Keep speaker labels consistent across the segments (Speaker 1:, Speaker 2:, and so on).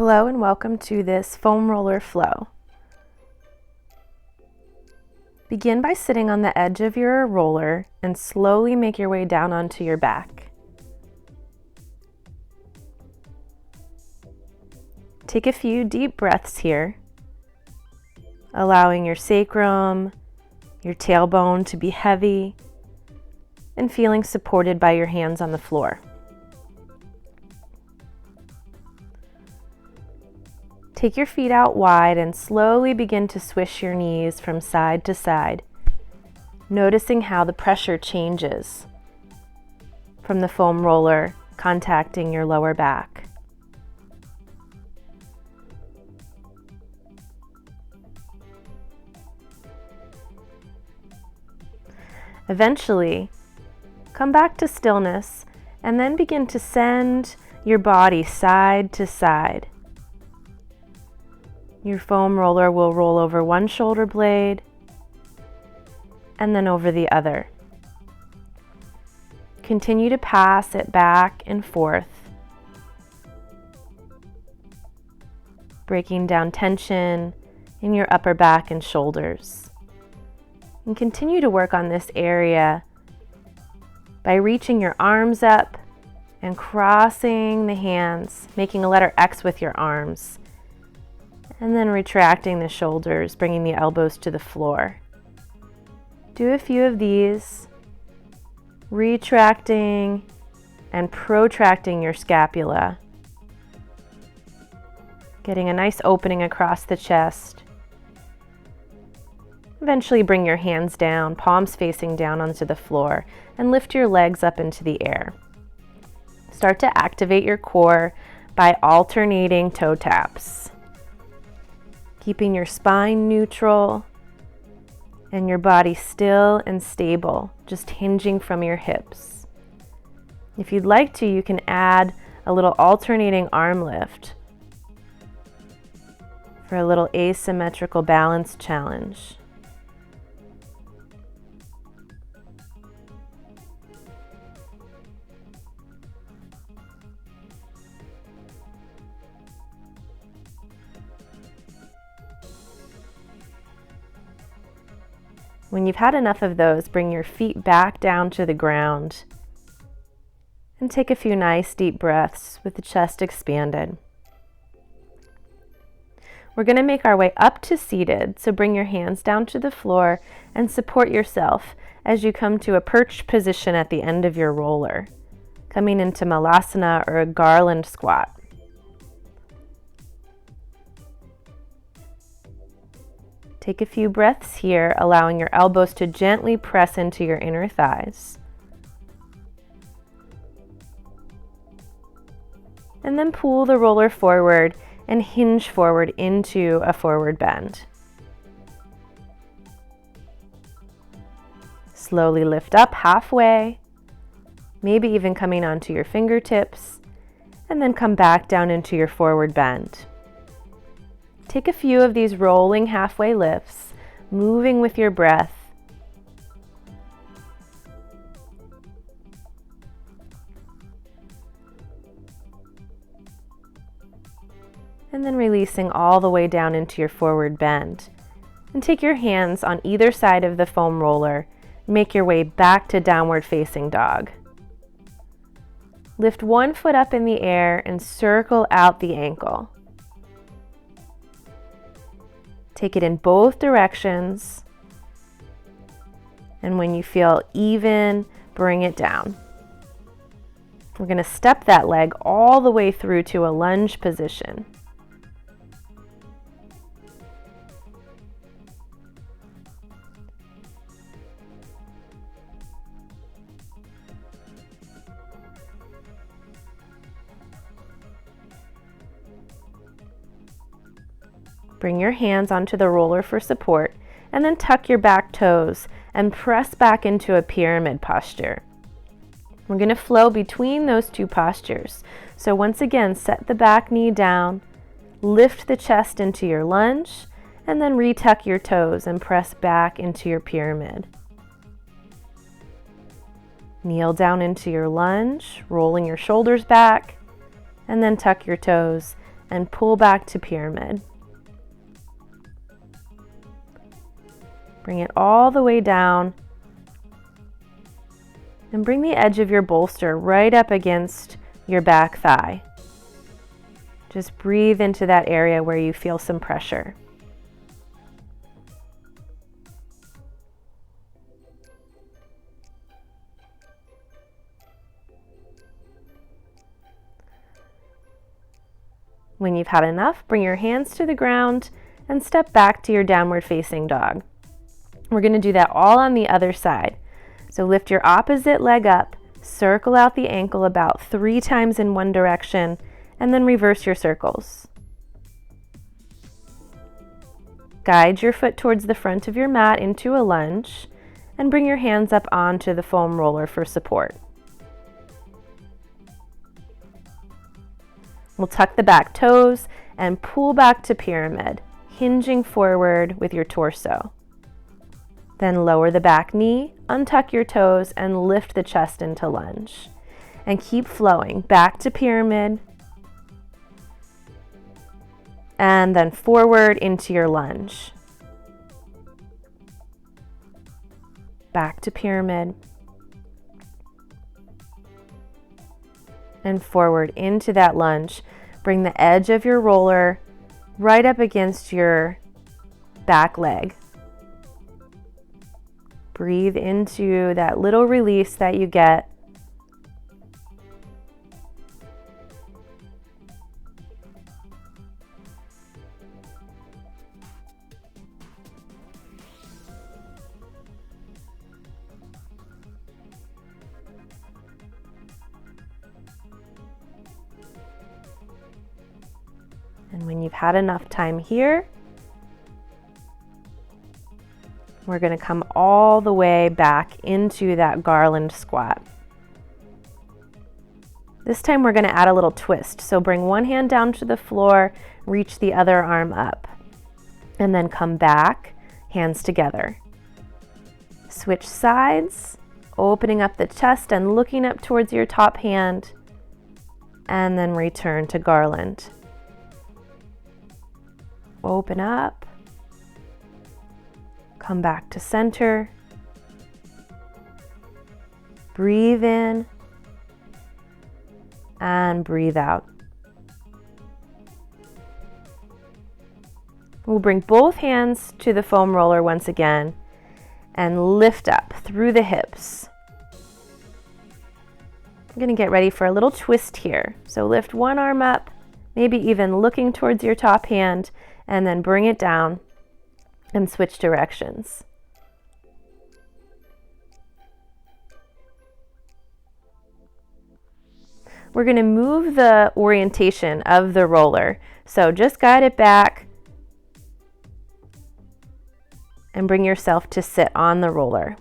Speaker 1: Hello and welcome to this foam roller flow. Begin by sitting on the edge of your roller and slowly make your way down onto your back. Take a few deep breaths here, allowing your sacrum, your tailbone to be heavy, and feeling supported by your hands on the floor. Take your feet out wide and slowly begin to swish your knees from side to side, noticing how the pressure changes from the foam roller contacting your lower back. Eventually, come back to stillness and then begin to send your body side to side. Your foam roller will roll over one shoulder blade and then over the other. Continue to pass it back and forth, breaking down tension in your upper back and shoulders. And continue to work on this area by reaching your arms up and crossing the hands, making a letter X with your arms. And then retracting the shoulders, bringing the elbows to the floor. Do a few of these, retracting and protracting your scapula. Getting a nice opening across the chest. Eventually bring your hands down, palms facing down onto the floor, and lift your legs up into the air. Start to activate your core by alternating toe taps. Keeping your spine neutral and your body still and stable, just hinging from your hips. If you'd like to, you can add a little alternating arm lift for a little asymmetrical balance challenge. When you've had enough of those, bring your feet back down to the ground and take a few nice deep breaths with the chest expanded. We're going to make our way up to seated, so bring your hands down to the floor and support yourself as you come to a perched position at the end of your roller, coming into Malasana or a garland squat. Take a few breaths here, allowing your elbows to gently press into your inner thighs. And then pull the roller forward and hinge forward into a forward bend. Slowly lift up halfway, maybe even coming onto your fingertips, and then come back down into your forward bend. Take a few of these rolling halfway lifts, moving with your breath. And then releasing all the way down into your forward bend. And take your hands on either side of the foam roller. Make your way back to downward facing dog. Lift one foot up in the air and circle out the ankle. Take it in both directions. And when you feel even, bring it down. We're going to step that leg all the way through to a lunge position. Bring your hands onto the roller for support, and then tuck your back toes and press back into a pyramid posture. We're going to flow between those two postures. So once again, set the back knee down, lift the chest into your lunge, and then retuck your toes and press back into your pyramid. Kneel down into your lunge, rolling your shoulders back, and then tuck your toes and pull back to pyramid. Bring it all the way down and bring the edge of your bolster right up against your back thigh. Just breathe into that area where you feel some pressure. When you've had enough, bring your hands to the ground and step back to your downward facing dog. We're going to do that all on the other side. So lift your opposite leg up, circle out the ankle about 3 times in one direction, and then reverse your circles. Guide your foot towards the front of your mat into a lunge, and bring your hands up onto the foam roller for support. We'll tuck the back toes and pull back to pyramid, hinging forward with your torso. Then lower the back knee, untuck your toes, and lift the chest into lunge. And keep flowing back to pyramid, and then forward into your lunge. Back to pyramid, and forward into that lunge. Bring the edge of your roller right up against your back leg. Breathe into that little release that you get. And when you've had enough time here, we're going to come all the way back into that garland squat. This time we're going to add a little twist. So bring one hand down to the floor, reach the other arm up, and then come back, hands together. Switch sides, opening up the chest and looking up towards your top hand, and then return to garland. Open up, come back to center, breathe in, and breathe out. We'll bring both hands to the foam roller once again and lift up through the hips. I'm going to get ready for a little twist here. So lift one arm up, maybe even looking towards your top hand, and then bring it down and switch directions. We're going to move the orientation of the roller. So just guide it back and bring yourself to sit on the roller.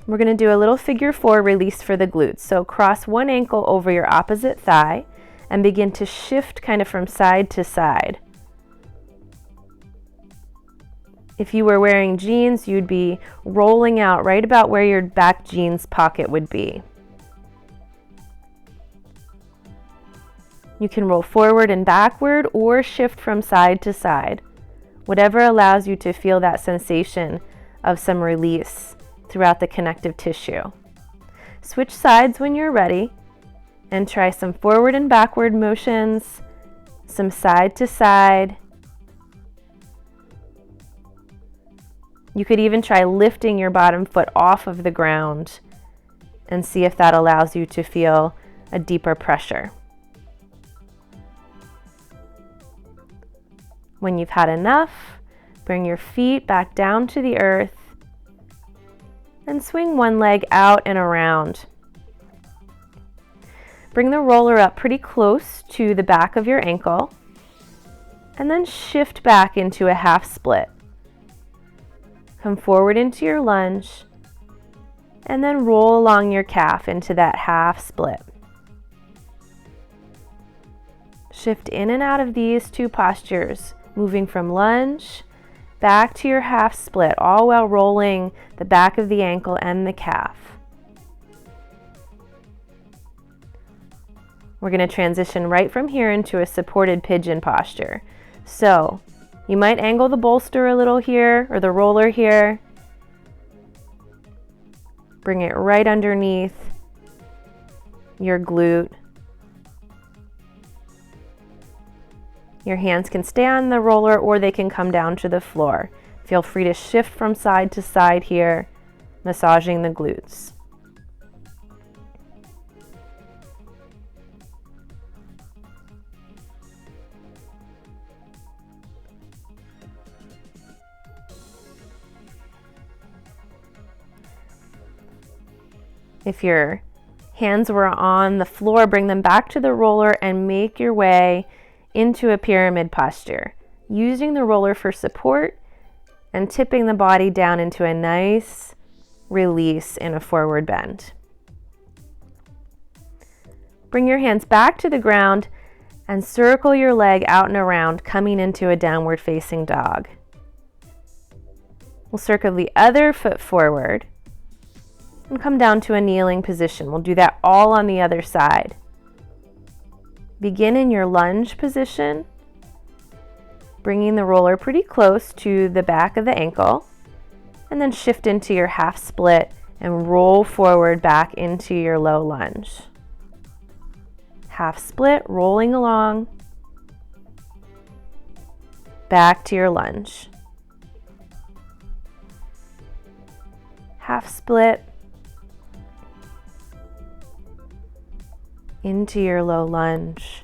Speaker 1: We're going to do a little figure 4 release for the glutes. So cross one ankle over your opposite thigh and begin to shift kind of from side to side. If you were wearing jeans, you'd be rolling out right about where your back jeans pocket would be. You can roll forward and backward or shift from side to side, whatever allows you to feel that sensation of some release throughout the connective tissue. Switch sides when you're ready and try some forward and backward motions, some side to side. You could even try lifting your bottom foot off of the ground and see if that allows you to feel a deeper pressure. When you've had enough, bring your feet back down to the earth and swing one leg out and around. Bring the roller up pretty close to the back of your ankle and then shift back into a half split. Come forward into your lunge and then roll along your calf into that half split. Shift in and out of these two postures, moving from lunge back to your half split, all while rolling the back of the ankle and the calf. We're going to transition right from here into a supported pigeon posture. So you might angle the bolster a little here, or the roller here. Bring it right underneath your glute. Your hands can stay on the roller or they can come down to the floor. Feel free to shift from side to side here, massaging the glutes. If your hands were on the floor, bring them back to the roller and make your way into a pyramid posture, using the roller for support and tipping the body down into a nice release in a forward bend. Bring your hands back to the ground and circle your leg out and around, coming into a downward facing dog. We'll circle the other foot forward and come down to a kneeling position. We'll do that all on the other side. Begin in your lunge position, bringing the roller pretty close to the back of the ankle, and then shift into your half split and roll forward back into your low lunge. Half split, rolling along, back to your lunge. Half split, into your low lunge.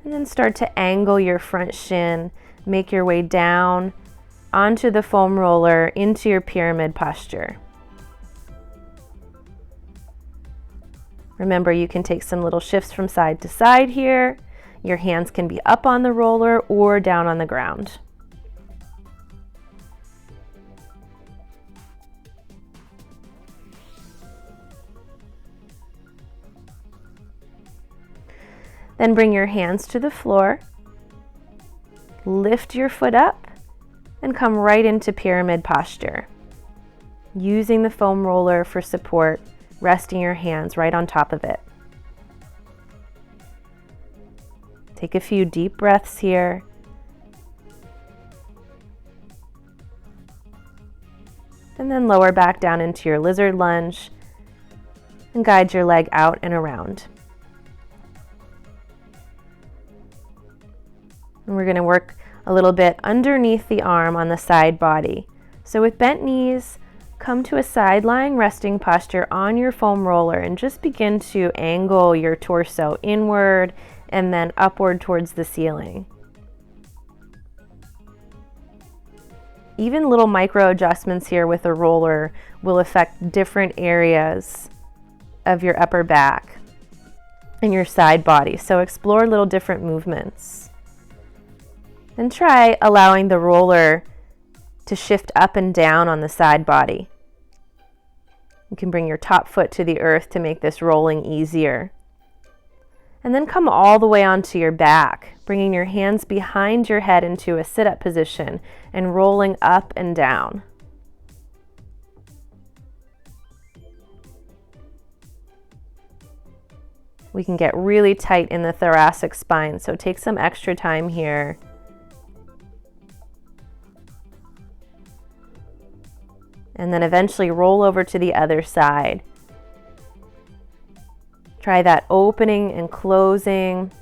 Speaker 1: And then start to angle your front shin, make your way down onto the foam roller into your pyramid posture. Remember, you can take some little shifts from side to side here. Your hands can be up on the roller or down on the ground. Then bring your hands to the floor, lift your foot up, and come right into pyramid posture. Using the foam roller for support, resting your hands right on top of it. Take a few deep breaths here. And then lower back down into your lizard lunge and guide your leg out and around. And we're going to work a little bit underneath the arm on the side body. So with bent knees, come to a side lying resting posture on your foam roller and just begin to angle your torso inward and then upward towards the ceiling. Even little micro adjustments here with a roller will affect different areas of your upper back and your side body. So explore little different movements. And try allowing the roller to shift up and down on the side body. You can bring your top foot to the earth to make this rolling easier. And then come all the way onto your back, bringing your hands behind your head into a sit-up position and rolling up and down. We can get really tight in the thoracic spine, so take some extra time here. And then eventually roll over to the other side. Try that opening and closing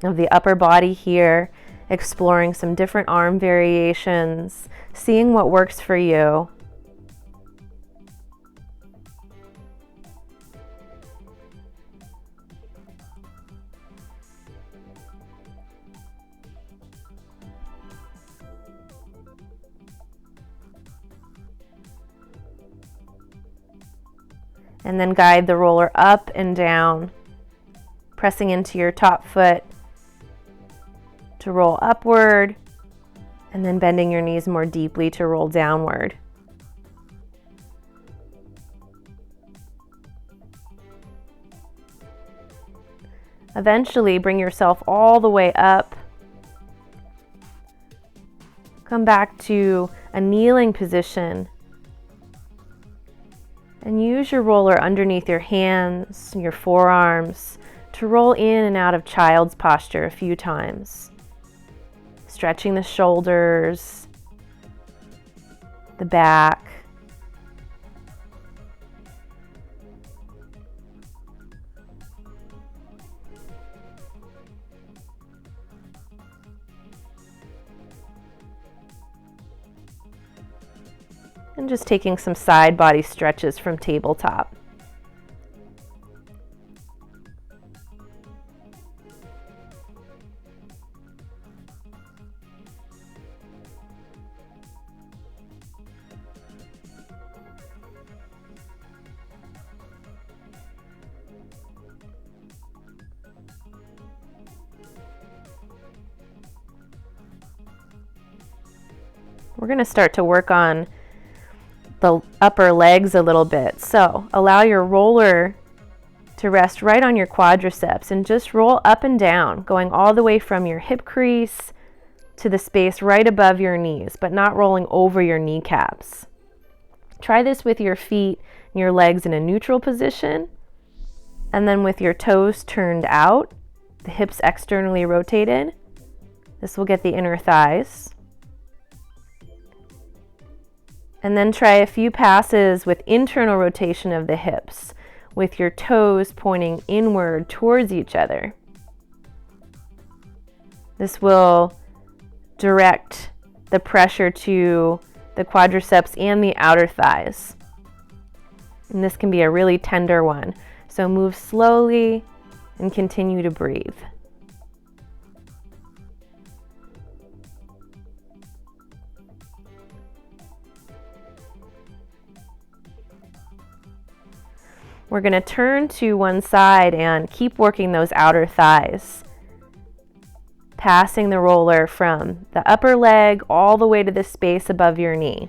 Speaker 1: of the upper body here, exploring some different arm variations, seeing what works for you. And then guide the roller up and down, pressing into your top foot to roll upward, and then bending your knees more deeply to roll downward. Eventually, bring yourself all the way up. Come back to a kneeling position. And use your roller underneath your hands, your forearms, to roll in and out of child's posture a few times. Stretching the shoulders, the back. And just taking some side body stretches from tabletop. We're going to start to work on the upper legs a little bit. So allow your roller to rest right on your quadriceps and just roll up and down, going all the way from your hip crease to the space right above your knees, but not rolling over your kneecaps. Try this with your feet and your legs in a neutral position, and then with your toes turned out, the hips externally rotated. This will get the inner thighs. And then try a few passes with internal rotation of the hips, with your toes pointing inward towards each other. This will direct the pressure to the quadriceps and the outer thighs. And this can be a really tender one. So move slowly and continue to breathe. We're going to turn to one side and keep working those outer thighs, passing the roller from the upper leg all the way to the space above your knee.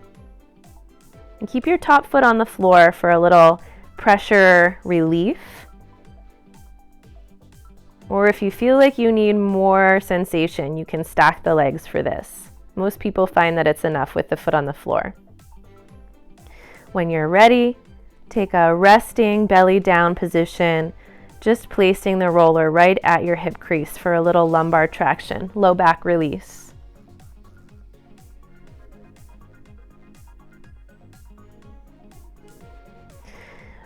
Speaker 1: And keep your top foot on the floor for a little pressure relief. Or if you feel like you need more sensation, you can stack the legs for this. Most people find that it's enough with the foot on the floor. When you're ready, take a resting belly down position, just placing the roller right at your hip crease for a little lumbar traction, low back release.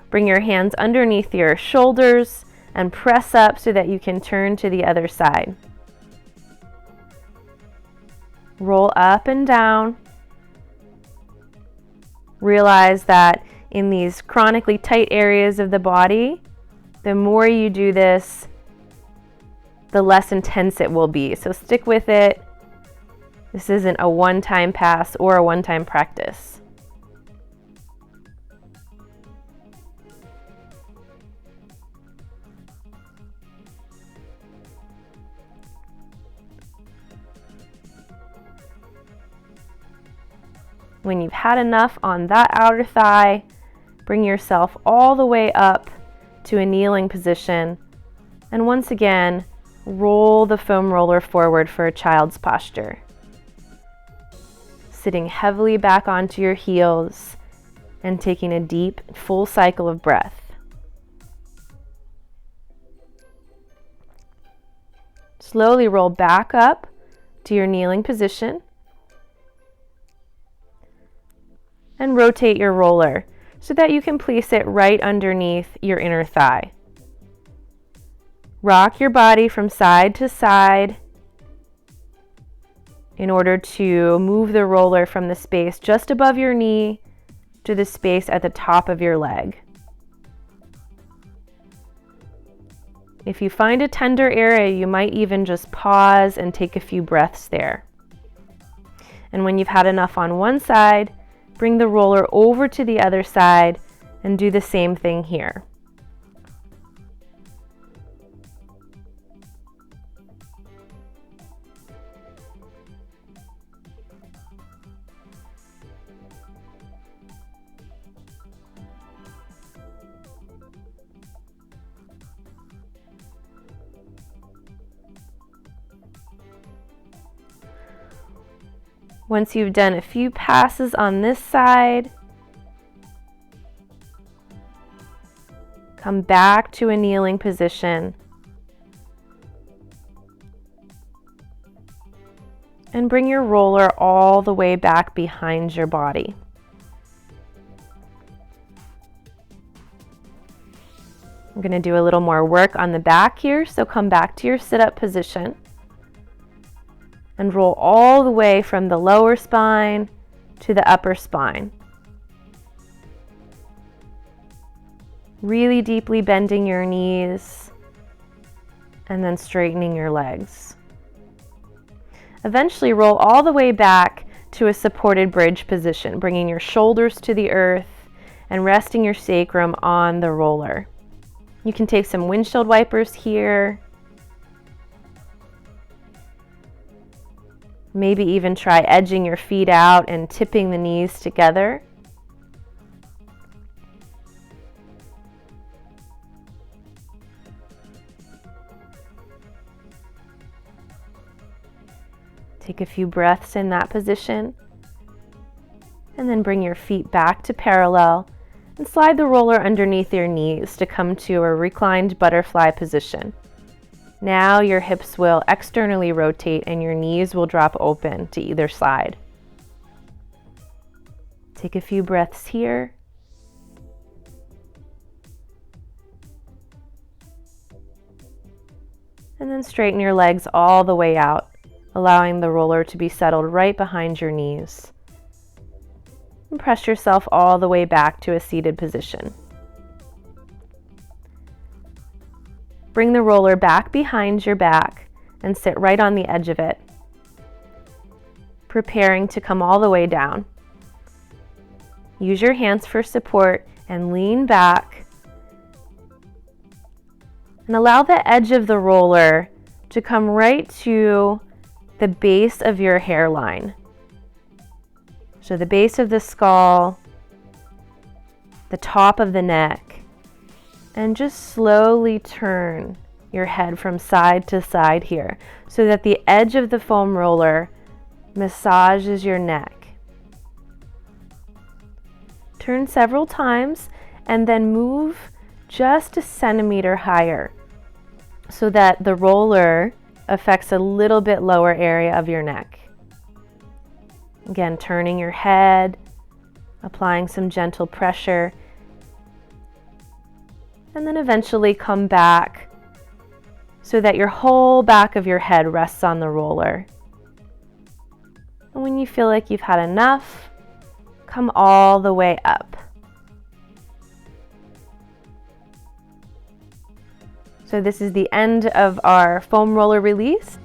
Speaker 1: Bring your hands underneath your shoulders and press up so that you can turn to the other side. Roll up and down. Realize that in these chronically tight areas of the body, the more you do this, the less intense it will be. So stick with it. This isn't a one-time pass or a one-time practice. When you've had enough on that outer thigh, bring yourself all the way up to a kneeling position. And once again, roll the foam roller forward for a child's posture. Sitting heavily back onto your heels and taking a deep, full cycle of breath. Slowly roll back up to your kneeling position. And rotate your roller so that you can place it right underneath your inner thigh. Rock your body from side to side in order to move the roller from the space just above your knee to the space at the top of your leg. If you find a tender area, you might even just pause and take a few breaths there. And when you've had enough on one side, bring the roller over to the other side and do the same thing here. Once you've done a few passes on this side, Come back to a kneeling position. And bring your roller all the way back behind your body. I'm going to do a little more work on the back here, so come back to your sit-up position and roll all the way from the lower spine to the upper spine. Really deeply bending your knees and then straightening your legs. Eventually roll all the way back to a supported bridge position, bringing your shoulders to the earth and resting your sacrum on the roller. You can take some windshield wipers here. Maybe even try edging your feet out and tipping the knees together. Take a few breaths in that position, and then bring your feet back to parallel and slide the roller underneath your knees to come to a reclined butterfly position. Now your hips will externally rotate and your knees will drop open to either side. Take a few breaths here. And then straighten your legs all the way out, allowing the roller to be settled right behind your knees. And press yourself all the way back to a seated position. Bring the roller back behind your back and sit right on the edge of it, preparing to come all the way down. Use your hands for support and lean back. And allow the edge of the roller to come right to the base of your hairline. So the base of the skull, the top of the neck, and just slowly turn your head from side to side here so that the edge of the foam roller massages your neck. Turn several times and then move just a centimeter higher so that the roller affects a little bit lower area of your neck. Again, turning your head, applying some gentle pressure, and then eventually come back so that your whole back of your head rests on the roller. And when you feel like you've had enough, come all the way up. So this is the end of our foam roller release.